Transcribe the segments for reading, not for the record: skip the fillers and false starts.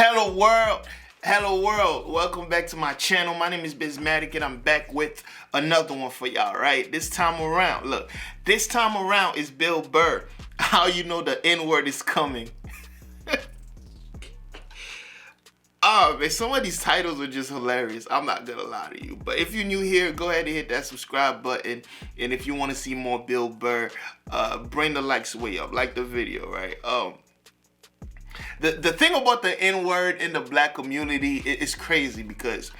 Hello world, hello world. Welcome back to my channel. My name is BizMatik and I'm back with another one for y'all, right? This time around, look, this time around is Bill Burr. How you know the N-word is coming? Oh man, some of these titles are just hilarious. I'm not gonna lie to you. But if you're new here, go ahead and hit that subscribe button. And if you want to see more Bill Burr, bring the likes way up. Like the video, right? The thing about the N-word in the black community is crazy because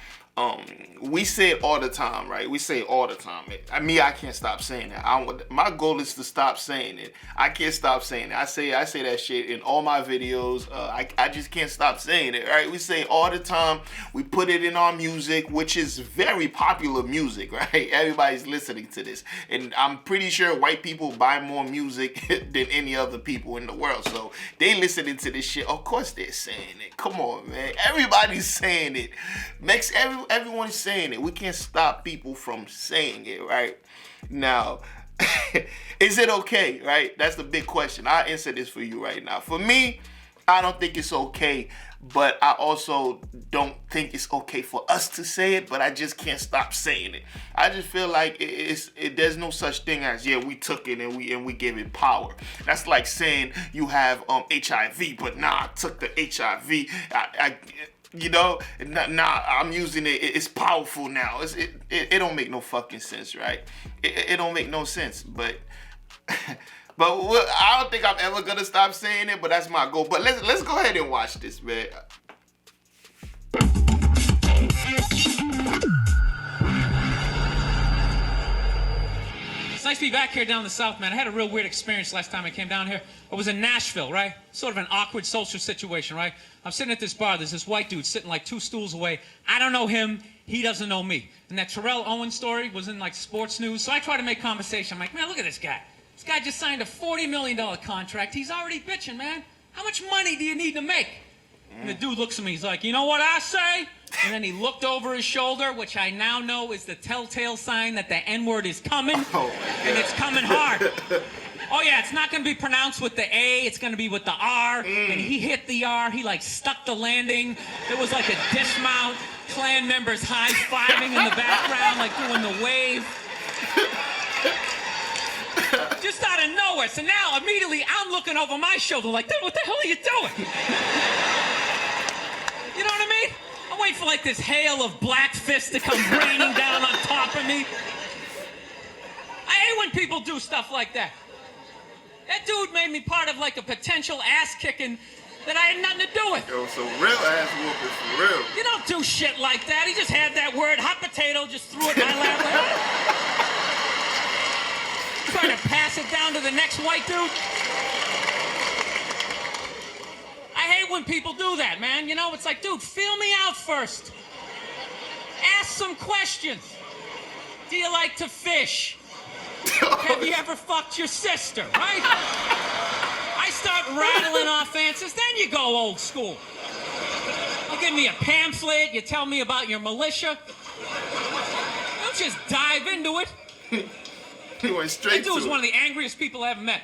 we say it all the time, right? We say it all the time. I can't stop saying it. My goal is to stop saying it. I can't stop saying it. I say that shit in all my videos. I just can't stop saying it, right? We say it all the time. We put it in our music, which is very popular music, right? Everybody's listening to this. And I'm pretty sure white people buy more music than any other people in the world. So they listening to this shit. Of course they're saying it. Come on, man. Everybody's saying it. Everyone is saying it. We can't stop people from saying it, right? Now, is it okay, right? That's the big question. I'll answer this for you right now. For me, I don't think it's okay, but I also don't think it's okay for us to say it, but I just can't stop saying it. I just feel like there's no such thing as, yeah, we took it and we gave it power. That's like saying you have HIV, but nah, I took the HIV. You know, nah, I'm using it. It's powerful now. It don't make no fucking sense, right? It don't make no sense. But I don't think I'm ever gonna stop saying it. But that's my goal. But let's go ahead and watch this, man. It's nice to be back here down in the South, man. I had a real weird experience last time I came down here. I was in Nashville, right? Sort of an awkward social situation, right? I'm sitting at this bar. There's this white dude sitting like 2 stools away. I don't know him. He doesn't know me. And that Terrell Owens story was in like sports news. So I try to make conversation. I'm like, man, look at this guy. This guy just signed a $40 million contract. He's already bitching, man. How much money do you need to make? And the dude looks at me. He's like, you know what I say? And then he looked over his shoulder, which I now know is the telltale sign that the N-word is coming. And it's coming hard. Oh yeah, it's not going to be pronounced with the A, it's going to be with the R. And he hit the R, he like stuck the landing. It was like a dismount, Klan members high-fiving in the background, like doing the wave. Just out of nowhere. So now, immediately, I'm looking over my shoulder like, dude, what the hell are you doing? You know what I mean? I'm waiting for like this hail of black fists to come raining down on top of me. I hate when people do stuff like that. That dude made me part of like a potential ass kicking that I had nothing to do with. Yo, some real ass whooping, for real. You don't do shit like that. He just had that word, hot potato, just threw it in my lap. Trying to pass it down to the next white dude. I hate when people do that, man. You know, it's like, dude, feel me out first. Ask some questions. Do you like to fish? Have you ever fucked your sister, right? I start rattling off answers, then you go old school. You give me a pamphlet, you tell me about your militia. Don't just dive into it. He went straight to it. That dude was one of the angriest people I ever met.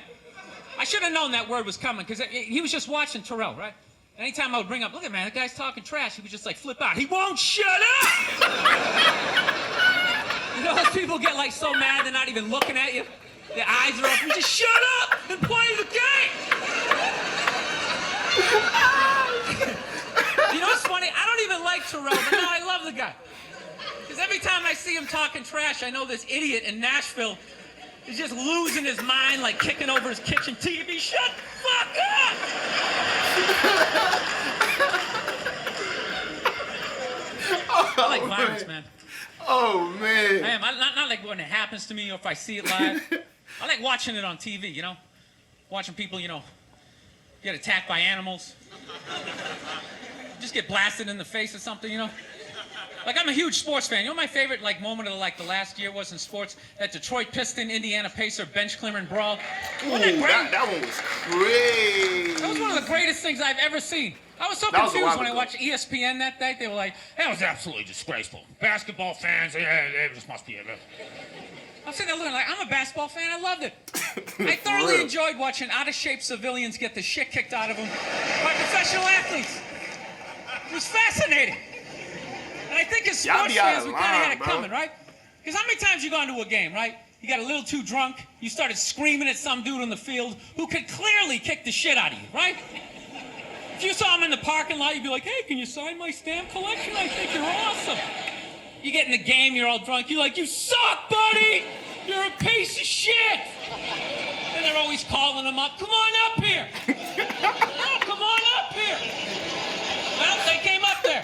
I should have known that word was coming, because he was just watching Terrell, right? Anytime I would bring up, look at man, that guy's talking trash, he would just like flip out. He won't shut up! You know, those people get like so mad they're not even looking at you. Their eyes are open. Just shut up and play the game. You know what's funny? I don't even like Terrell, but now I love the guy. Because every time I see him talking trash, I know this idiot in Nashville is just losing his mind, like kicking over his kitchen TV. Shut the fuck up! I like violence, man. Oh, man. I am. Not like when it happens to me or if I see it live. I like watching it on TV, you know? Watching people, you know, get attacked by animals. Just get blasted in the face or something, you know? Like, I'm a huge sports fan. You know my favorite, like, moment of, like, the last year was in sports? That Detroit Piston, Indiana Pacer, bench clearing brawl. Ooh, that one was crazy. That was one of the greatest things I've ever seen. I was so confused when I watched ESPN that day. They were like, that was absolutely disgraceful. Basketball fans, it just must be a... I'm sitting there looking like, I'm a basketball fan. I loved it. I thoroughly enjoyed watching out-of-shape civilians get the shit kicked out of them by professional athletes. It was fascinating. And I think as Y'all sports be out fans, of we kind of had line, it bro. coming, right? Because how many times you gone to a game, right? You got a little too drunk, you started screaming at some dude on the field who could clearly kick the shit out of you, right? If you saw him in the parking lot, you'd be like, hey, can you sign my stamp collection? I think you're awesome. You get in the game, you're all drunk, you're like, you suck, buddy! You're a piece of shit! And they're always calling him up, come on up here! No, come on up here! Well, they came up there.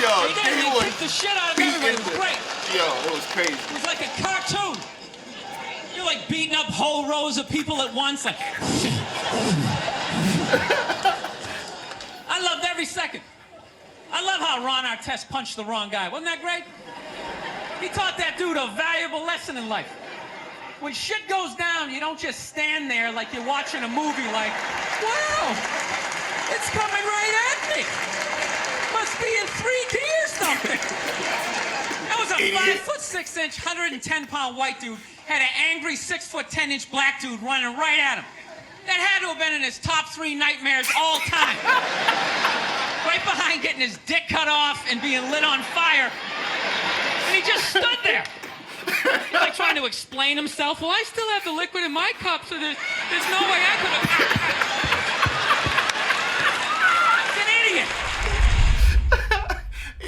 Yo, They did. They kicked the shit out of everybody. It was great. Yo, it was crazy. It was like a cartoon. You're like beating up whole rows of people at once. Like, I loved every second. I love how Ron Artest punched the wrong guy. Wasn't that great? He taught that dude a valuable lesson in life. When shit goes down, you don't just stand there like you're watching a movie like, wow, it's coming right at me. Must be in 3D or something. That was a 5'6", 110-pound white dude had an angry 6'10" black dude running right at him. That had to have been in his top 3 nightmares all time. Right behind getting his dick cut off and being lit on fire. And he just stood there. He's like trying to explain himself. Well, I still have the liquid in my cup, so there's no way I could have. It's an idiot.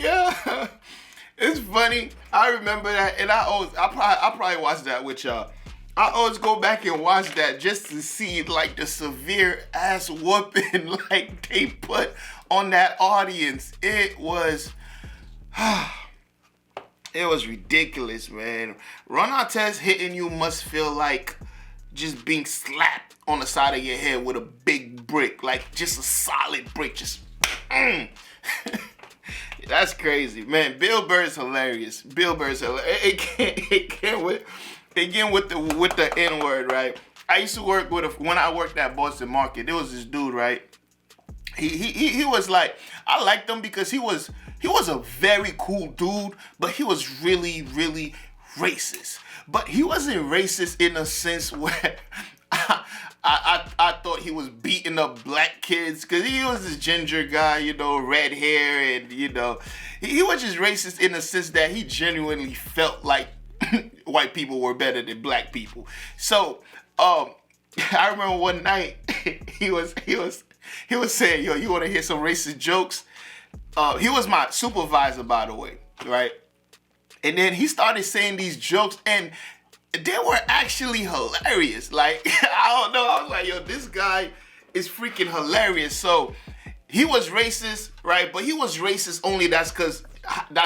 Yeah, it's funny. I remember that, and I probably watched that with y'all. I always go back and watch that just to see like the severe ass whooping like they put on that audience. It was ridiculous, man. Ron Artest hitting you must feel like just being slapped on the side of your head with a big brick, like just a solid brick, just. That's crazy, man. Bill Burr is hilarious. Bill Burr is hilarious. Again with the N-word, right? I used to work when I worked at Boston Market. There was this dude, right? He was like, I liked him because he was a very cool dude, but he was really, really racist. But he wasn't racist in a sense where I thought he was beating up black kids, because he was this ginger guy, you know, red hair, and you know, he was just racist in the sense that he genuinely felt like white people were better than black people. So I remember one night he was saying, yo, you want to hear some racist jokes? He was my supervisor, by the way, right? And then he started saying these jokes, and they were actually hilarious. Like, I don't know. I was like, yo, this guy is freaking hilarious. So he was racist, right? But he was racist only that's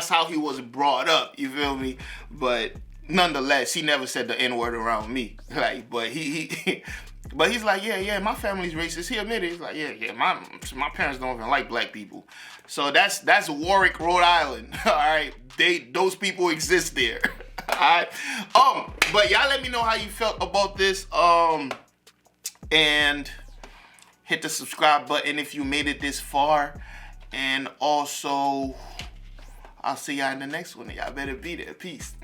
how he was brought up. You feel me? But nonetheless, he never said the N-word around me. Like, but but he's like, yeah, my family's racist. He admitted, he's like, yeah, my parents don't even like black people. So that's Warwick, Rhode Island. All right, those people exist there. All right. But y'all let me know how you felt about this. And hit the subscribe button if you made it this far. And also, I'll see y'all in the next one. Y'all better be there. Peace.